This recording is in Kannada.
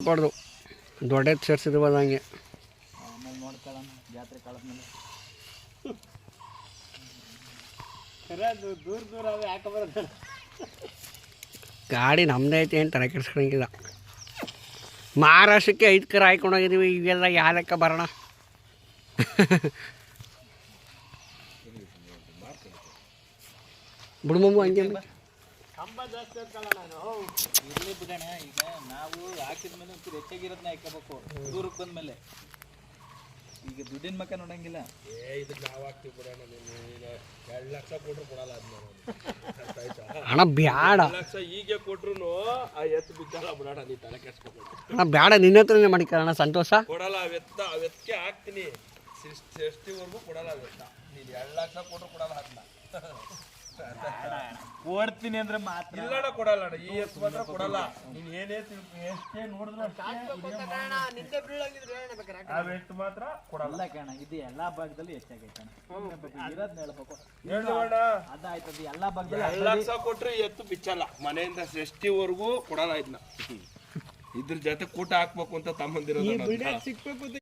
ಕೊಡ್ದು ದೊಡ್ಡ ಸೇರ್ಸಿದ್ವಲ್ಲ ಹಂಗೆ ಆಮೇಲೆ ನೋಡ್ಕೊಳ್ಳೋಣ ಜಾತ್ರೆ ಕಳೆದ್ಮೇಲೆ. ದೂರ ದೂರ ಅವೆ ಯಾಕೆ ಬರೋದು ಗಾಡಿ ನಮ್ಮದೇ ಐತೆ ಏನು ತಲೆ ಕೆಡ್ಸ್ಕೊಳಂಗಿಲ್ಲ. ಮಹಾರಾಷ್ಟ್ರಕ್ಕೆ 5 ಕರ ಹಾಯ್ಕೊಂಡೋಗಿದ್ದೀವಿ. ಇವೆಲ್ಲ ಯಾವ ಲೆಕ್ಕ ಬರೋಣ. ಬಿಡ್ಮಮ್ಮ ಹಂಗೆ ಕಂಬ ಜಾಸ್ತಿ ಹಾಕಲ್ಲ ನಾನು ಇರಲಿ ಬಿಡೋಣ. ಈಗ ನಾವು ಹಾಕಿದ್ಮೇಲೆ ಒಂಚೂರು ಹೆಚ್ಚಾಗಿರೋದನ್ನ ಹಾಕೋಬೇಕು ದೂರಕ್ಕೆ ಬಂದಮೇಲೆ. ಈಗ ದುಡ್ಡಿನ ಮಕ್ಕ ನೋಡಂಗಿಲ್ಲ. ಇದಕ್ಕೆ ನಾವು ಹಾಕ್ತೀವಿ ಬಿಡೋಣ. ನೀವು ಈಗ 2 ಲಕ್ಷ ಕೊಟ್ಟರು ಕೊಡಲ್ಲ ಅದನ್ನ. ಹಣ ಬ್ಯಾಡ 2 ಲಕ್ಷ ಈಗ ಕೊಟ್ರು ಆ ಎತ್ತು ಬಿದ್ದಲ್ಲ ಬಿಡೋಣ. ನೀ ತಲೆ ಕೆಡ್ಸ್ಕೊಬೇಡ. ಹಣ ಬ್ಯಾಡ, ನಿನ್ನ ಹತ್ರನೇ ಮಾಡಿಕೊಳ್ಳೋಣ ಸಂತೋಷ. ಕೊಡಲ್ಲ ಅವೆತ್ತಕ್ಕೆ ಹಾಕ್ತೀನಿ. 60ವರೆಗೂ ಕೊಡಲ್ಲ ಅವೆತ್ತ. ನೀನು 2 ಲಕ್ಷ ಕೊಟ್ಟರು ಕೊಡಲ್ಲ ಅದನ್ನ. ಓಡ್ತೀನಿ ಅಂದ್ರೆ ಮಾತ್ರ ಇಲ್ಲಣ್ಣ ಕೊಡಲ್ಲ ಅಣ್ಣ. ಈ ಎತ್ತು ಮಾತ್ರ ಕೊಡಲ್ಲ. ನೀನು ಏನೇ ಎಷ್ಟೇ ನೋಡಿದ್ರು ಅವೆತ್ತು ಮಾತ್ರ ಕೊಡಲ್ಲ. ಅಲ್ಲ ಕಣ, ಇದು ಎಲ್ಲಾ ಭಾಗದಲ್ಲಿ ಹೆಚ್ಚಾಗೈತೆ ಇರೋದ್ನ ಹೇಳ್ಬೇಕು. ಅದಾಯ್ತದ ಎಲ್ಲಾ 2 ಭಾಗದಲ್ಲಿ ಲಕ್ಷ ಕೊಟ್ರೆ ಎತ್ತು ಬಿಚ್ಚಲ್ಲ. ಮನೆಯಿಂದ 60ವರೆಗೂ ಕೊಡಲ್ಲ ಇದನ್ನ. ಇದ್ರ ಜೊತೆ ಕೂಟ ಹಾಕ್ಬೇಕು ಅಂತ ತಮ್ಮಂದಿರೋದು.